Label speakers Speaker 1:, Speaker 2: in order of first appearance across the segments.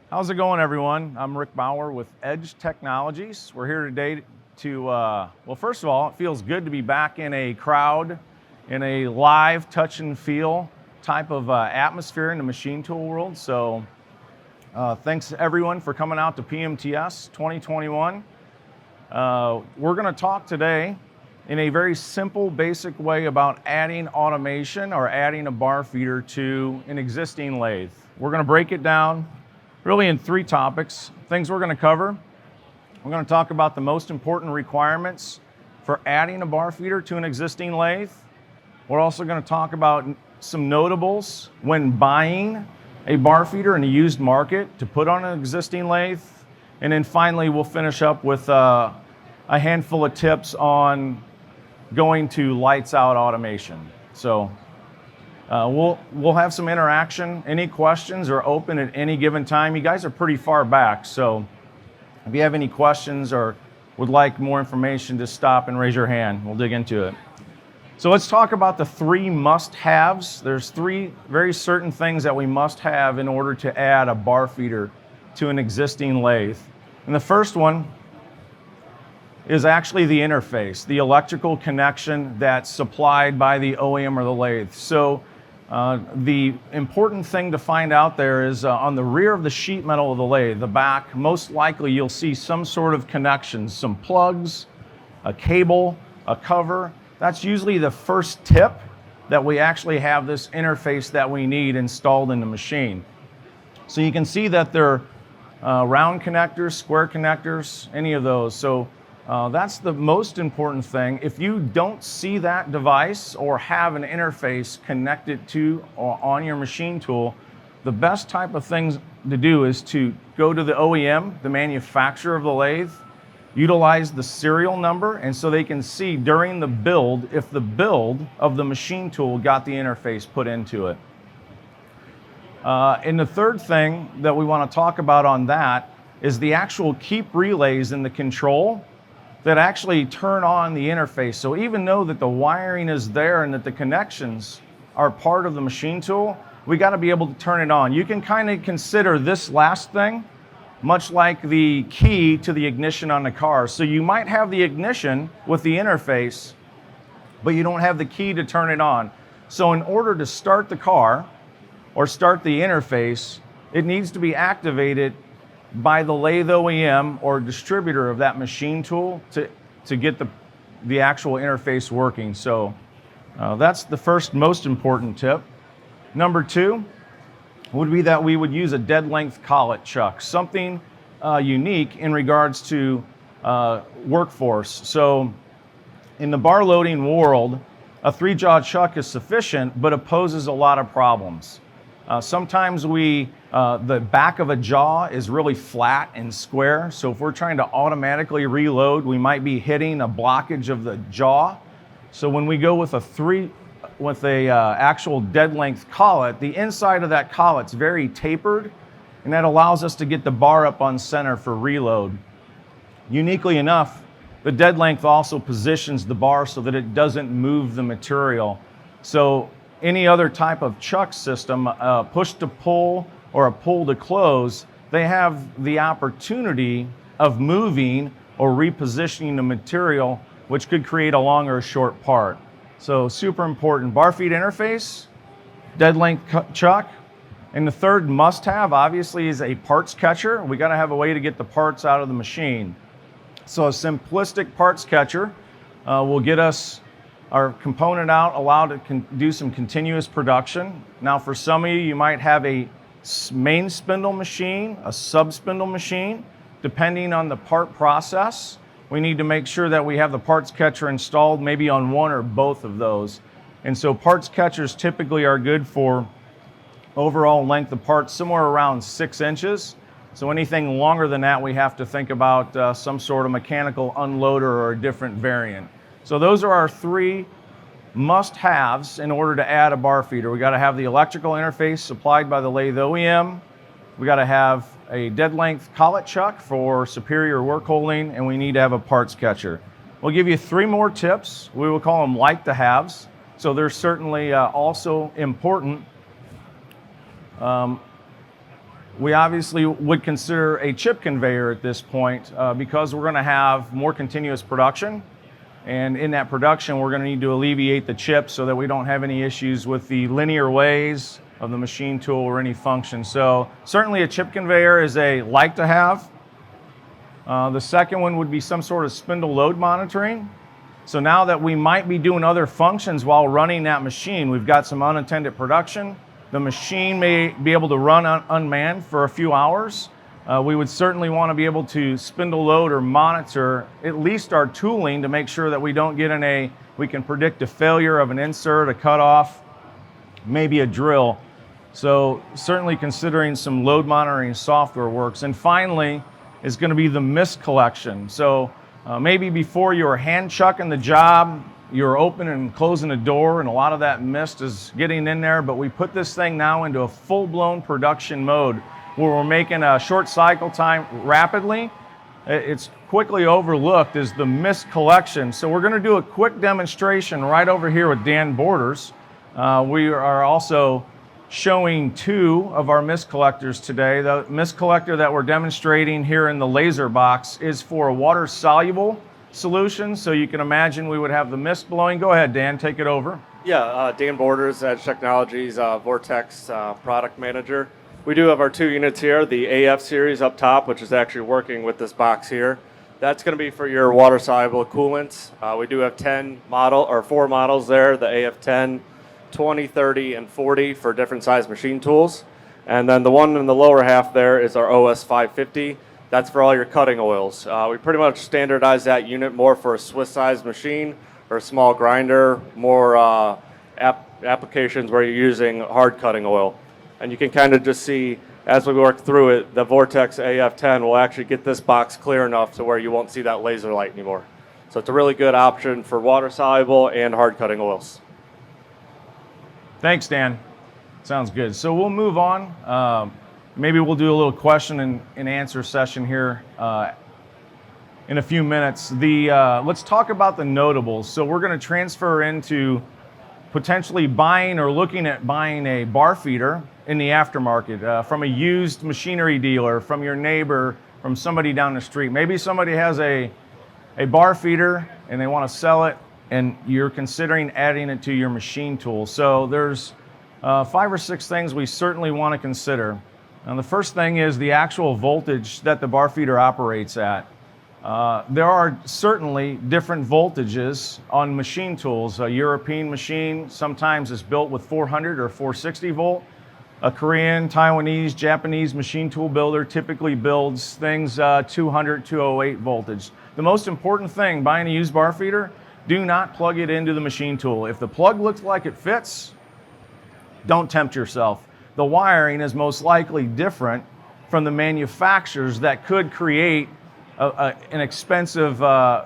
Speaker 1: How's it going, everyone? I'm Rick Bauer with Edge Technologies. We're here today to, well, first of all, it feels good to be back in a crowd, in a live touch and feel type of atmosphere in the machine tool world. So thanks everyone for coming out to PMTS 2021. We're going to talk today in a very simple, basic way about adding automation or adding a bar feeder to an existing lathe. We're going to break it down really in three topics. Things we're going to cover. We're going to talk about the most important requirements for adding a bar feeder to an existing lathe. We're also going to talk about some notables when buying a bar feeder in a used market to put on an existing lathe. And then finally, we'll finish up with a handful of tips on going to lights out automation. So we'll have some interaction. Any questions are open at any given time. You guys are pretty far back, so if you have any questions or would like more information, just stop and raise your hand. We'll dig into it. So let's talk about the three must-haves. There's three very certain things that we must have in order to add a bar feeder to an existing lathe. And the first one is actually the interface, the electrical connection that's supplied by the OEM or the lathe. So the important thing to find out there is on the rear of the sheet metal of the lathe, the back, most likely you'll see some sort of connections, some plugs, a cable, a cover. That's usually the first tip that we actually have this interface that we need installed in the machine. So you can see that they're round connectors, square connectors, any of those. So that's the most important thing. If you don't see that device or have an interface connected to or on your machine tool, the best type of things to do is to go to the OEM, the manufacturer of the lathe, utilize the serial number, and so they can see during the build if the build of the machine tool got the interface put into it. And the third thing that we want to talk about on that is the actual keep relays in the control that actually turn on the interface. So even though that the wiring is there and that the connections are part of the machine tool, we got to be able to turn it on. You can kind of consider this last thing much like the key to the ignition on the car. So you might have the ignition with the interface, but you don't have the key to turn it on. So in order to start the car or start the interface, it needs to be activated by the lathe OEM or distributor of that machine tool to get the actual interface working. So that's the first most important tip. Number two would be that we would use a dead length collet chuck, something unique in regards to workforce. So in the bar loading world, a 3-jaw chuck is sufficient, but it poses a lot of problems. Sometimes the back of a jaw is really flat and square, so if we're trying to automatically reload, we might be hitting a blockage of the jaw. So when we go with a actual dead length collet, the inside of that collet's very tapered, and that allows us to get the bar up on center for reload. Uniquely enough, the dead length also positions the bar so that it doesn't move the material. So any other type of chuck system, push to pull or a pull to close, they have the opportunity of moving or repositioning the material, which could create a long or a short part. So super important. Bar feed interface, dead length chuck, and the third must-have obviously is a parts catcher. We got to have a way to get the parts out of the machine. So a simplistic parts catcher will get us our component out, allowed to do some continuous production. Now for some of you, you might have a main spindle machine, a sub spindle machine. Depending on the part process, we need to make sure that we have the parts catcher installed maybe on one or both of those. And so parts catchers typically are good for overall length of parts somewhere around 6 inches. So anything longer than that, we have to think about some sort of mechanical unloader or a different variant. So those are our three must-haves in order to add a bar feeder. We got to have the electrical interface supplied by the lathe OEM. We got to have a dead length collet chuck for superior work holding, and we need to have a parts catcher. We'll give you 3 more tips. We will call them like to haves. So they're certainly also important. we obviously would consider a chip conveyor at this point because we're going to have more continuous production. And in that production, we're going to need to alleviate the chips so that we don't have any issues with the linear ways of the machine tool or any function. So certainly a chip conveyor is a like to have. The second one would be some sort of spindle load monitoring. So now that we might be doing other functions while running that machine, we've got some unattended production. The machine may be able to run unmanned for a few hours. We would certainly want to be able to spindle load or monitor at least our tooling to make sure that we don't get we can predict a failure of an insert, a cutoff, maybe a drill. So certainly considering some load monitoring software works. And finally is going to be the mist collection. So maybe before you were hand chucking the job, you're opening and closing the door and a lot of that mist is getting in there, but we put this thing now into a full-blown production mode where we're making a short cycle time rapidly. It's quickly overlooked is the mist collection. So we're going to do a quick demonstration right over here with Dan Borders. We are also showing two of our mist collectors today. The mist collector that we're demonstrating here in the laser box is for a water-soluble solution. So you can imagine we would have the mist blowing. Go ahead, Dan, take it over.
Speaker 2: Yeah, Dan Borders, Edge Technologies, Vortex product manager. We do have our two units here, the AF series up top, which is actually working with this box here. That's going to be for your water-soluble coolants. We do have 4 models there, the AF10, 20, 30, and 40 for different size machine tools. And then the one in the lower half there is our OS 550. That's for all your cutting oils. We pretty much standardize that unit more for a Swiss size machine or a small grinder, more applications where you're using hard cutting oil. And you can kind of just see as we work through it, the Vortex AF10 will actually get this box clear enough to where you won't see that laser light anymore. So it's a really good option for water soluble and hard cutting oils.
Speaker 1: Thanks, Dan. Sounds good. So we'll move on. Maybe we'll do a little question and answer session here in a few minutes. Let's talk about the notables. So we're going to transfer into potentially buying or looking at buying a bar feeder in the aftermarket from a used machinery dealer, from your neighbor, from somebody down the street. Maybe somebody has a bar feeder and they want to sell it, and you're considering adding it to your machine tool. So there's 5 or 6 things we certainly want to consider. And the first thing is the actual voltage that the bar feeder operates at. There are certainly different voltages on machine tools. A European machine sometimes is built with 400 or 460 volt. A Korean, Taiwanese, Japanese machine tool builder typically builds things 200, 208 voltage. The most important thing buying a used bar feeder, do not plug it into the machine tool. If the plug looks like it fits, don't tempt yourself. The wiring is most likely different from the manufacturers that could create an expensive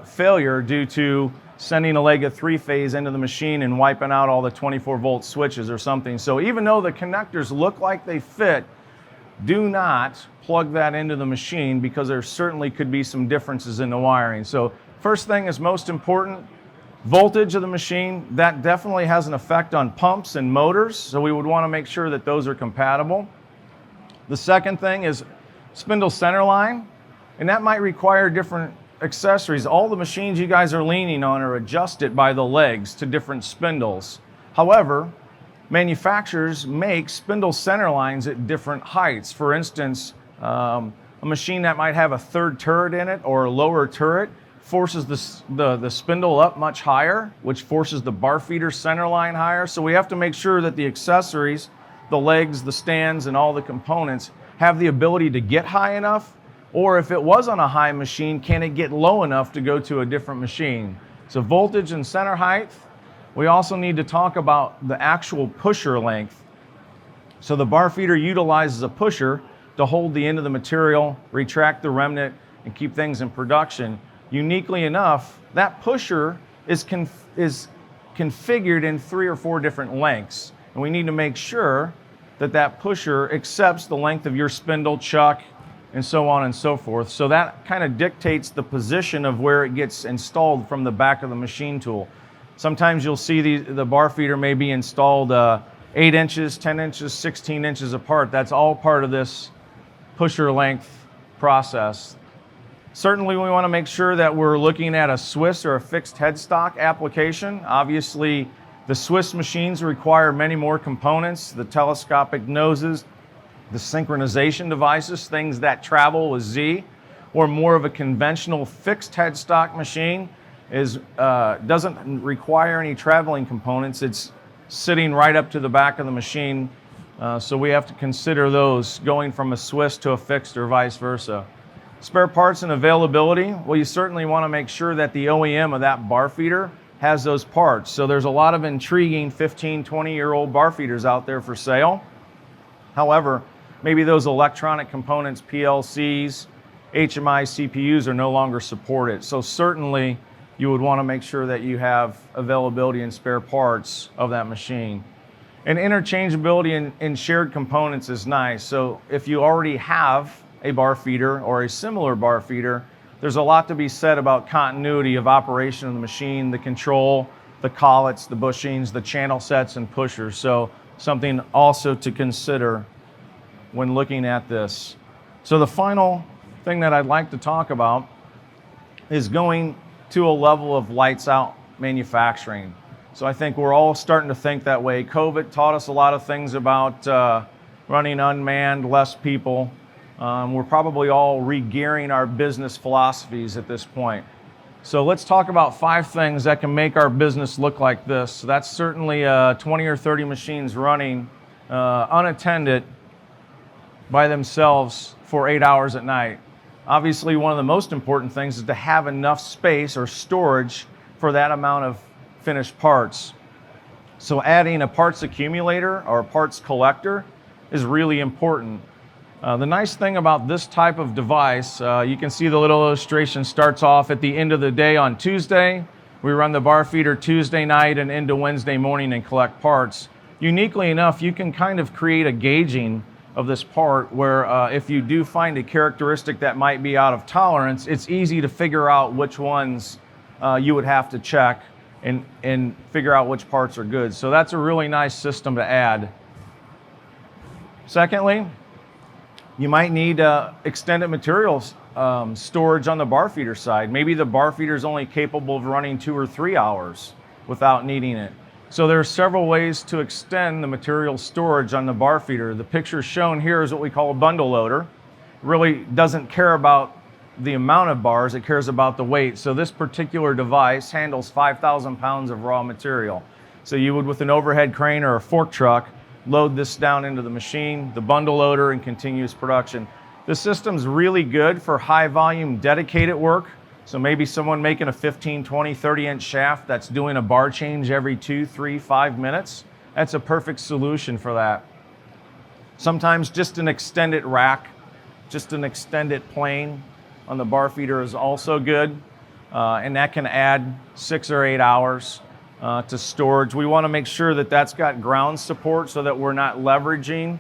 Speaker 1: failure due to sending a leg of 3-phase into the machine and wiping out all the 24-volt switches or something. So even though the connectors look like they fit, do not plug that into the machine because there certainly could be some differences in the wiring. So first thing is most important, voltage of the machine. That definitely has an effect on pumps and motors, so we would want to make sure that those are compatible. The second thing is spindle center line, and that might require different accessories. All the machines you guys are leaning on are adjusted by the legs to different spindles. However, manufacturers make spindle center lines at different heights. For instance, a machine that might have a third turret in it or a lower turret forces the spindle up much higher, which forces the bar feeder center line higher. So we have to make sure that the accessories, the legs, the stands, and all the components have the ability to get high enough, or if it was on a high machine, can it get low enough to go to a different machine? So voltage and center height. We also need to talk about the actual pusher length. So the bar feeder utilizes a pusher to hold the end of the material, retract the remnant, and keep things in production. Uniquely enough, that pusher is configured in 3 or 4 different lengths. And we need to make sure that that pusher accepts the length of your spindle, chuck, and so on and so forth. So that kind of dictates the position of where it gets installed from the back of the machine tool. Sometimes you'll see the bar feeder may be installed 8 inches, 10 inches, 16 inches apart. That's all part of this pusher length process. Certainly we want to make sure that we're looking at a Swiss or a fixed headstock application. Obviously, the Swiss machines require many more components, the telescopic noses, the synchronization devices, things that travel with Z, or more of a conventional fixed headstock machine doesn't require any traveling components. It's sitting right up to the back of the machine, so we have to consider those going from a Swiss to a fixed or vice versa. Spare parts and availability, well, you certainly want to make sure that the OEM of that bar feeder has those parts. So there's a lot of intriguing 15, 20-year-old bar feeders out there for sale. However, maybe those electronic components, PLCs, HMI, CPUs are no longer supported. So certainly you would want to make sure that you have availability and spare parts of that machine. And interchangeability in shared components is nice. So if you already have a bar feeder or a similar bar feeder, there's a lot to be said about continuity of operation of the machine, the control, the collets, the bushings, the channel sets and pushers. So something also to consider when looking at this. So the final thing that I'd like to talk about is going to a level of lights out manufacturing. So I think we're all starting to think that way. COVID taught us a lot of things about running unmanned, less people. We're probably all re-gearing our business philosophies at this point. So let's talk about 5 things that can make our business look like this. So that's certainly 20 or 30 machines running unattended by themselves for 8 hours at night. Obviously, one of the most important things is to have enough space or storage for that amount of finished parts. So adding a parts accumulator or a parts collector is really important. The nice thing about this type of device, you can see the little illustration starts off at the end of the day on Tuesday. We run the bar feeder Tuesday night and into Wednesday morning and collect parts. Uniquely enough, you can kind of create a gauging of this part where if you do find a characteristic that might be out of tolerance, it's easy to figure out which ones you would have to check and figure out which parts are good. So that's a really nice system to add. Secondly, you might need extended materials storage on the bar feeder side. Maybe the bar feeder is only capable of running 2 or 3 hours without needing it. So there are several ways to extend the material storage on the bar feeder. The picture shown here is what we call a bundle loader. It really doesn't care about the amount of bars, it cares about the weight. So this particular device handles 5,000 pounds of raw material. So you would, with an overhead crane or a fork truck, load this down into the machine, the bundle loader, and continuous production. The system's really good for high volume dedicated work. So maybe someone making a 15, 20, 30-inch shaft that's doing a bar change every 2, 3, 5 minutes. That's a perfect solution for that. Sometimes just an extended rack, just an extended plane on the bar feeder is also good. And that can add 6 or 8 hours to storage. We want to make sure that that's got ground support so that we're not leveraging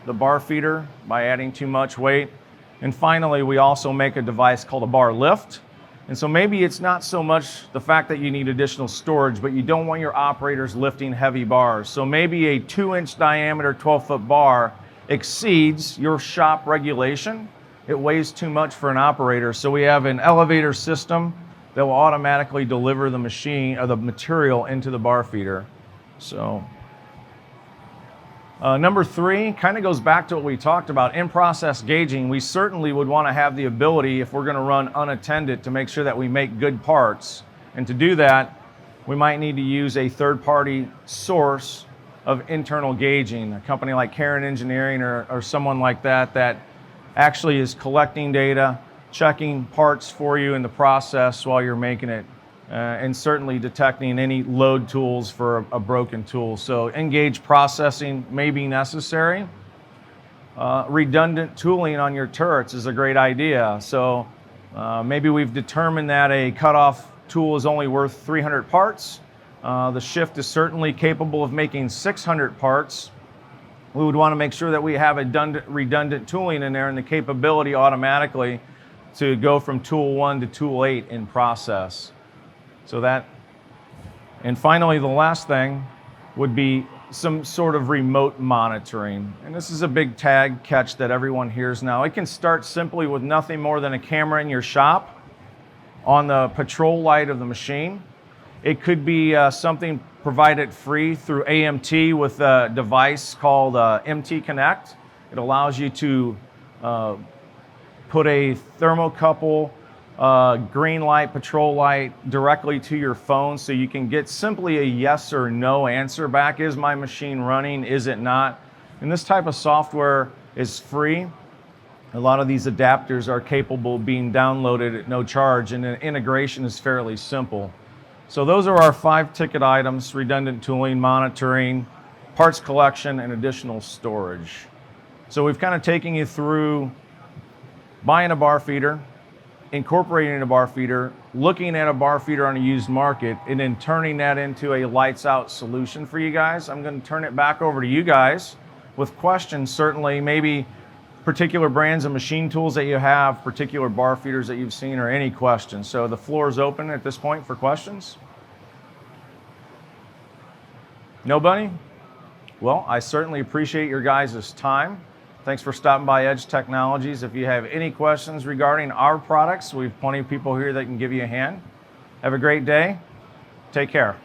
Speaker 1: the bar feeder by adding too much weight. And finally, we also make a device called a bar lift. And so maybe it's not so much the fact that you need additional storage, but you don't want your operators lifting heavy bars. So maybe a 2-inch diameter 12-foot bar exceeds your shop regulation. It weighs too much for an operator. So we have an elevator system that will automatically deliver the machine or the material into the bar feeder. So number 3 kind of goes back to what we talked about, in-process gauging. We certainly would want to have the ability, if we're going to run unattended, to make sure that we make good parts. And to do that, we might need to use a third-party source of internal gauging, a company like Karen Engineering or someone like that that actually is collecting data, checking parts for you in the process while you're making it, and certainly detecting any load tools for a broken tool. So engage processing may be necessary. Redundant tooling on your turrets is a great idea. So maybe we've determined that a cutoff tool is only worth 300 parts. The shift is certainly capable of making 600 parts. We would want to make sure that we have a redundant tooling in there and the capability automatically to go from tool 1 to tool 8 in process. So that, and finally the last thing would be some sort of remote monitoring. And this is a big tag catch that everyone hears now. It can start simply with nothing more than a camera in your shop on the patrol light of the machine. It could be something provided free through AMT with a device called MT Connect. It allows you to put a thermocouple green light, patrol light directly to your phone so you can get simply a yes or no answer back. Is my machine running? Is it not? And this type of software is free. A lot of these adapters are capable of being downloaded at no charge, and the integration is fairly simple. So those are our 5 ticket items: redundant tooling, monitoring, parts collection, and additional storage. So we've kind of taken you through buying a bar feeder, incorporating a bar feeder, looking at a bar feeder on a used market, and then turning that into a lights out solution for you guys. I'm going to turn it back over to you guys with questions, certainly maybe particular brands of machine tools that you have, particular bar feeders that you've seen, or any questions. So the floor is open at this point for questions. Nobody? Well, I certainly appreciate your guys' time. Thanks for stopping by Edge Technologies. If you have any questions regarding our products, we have plenty of people here that can give you a hand. Have a great day. Take care.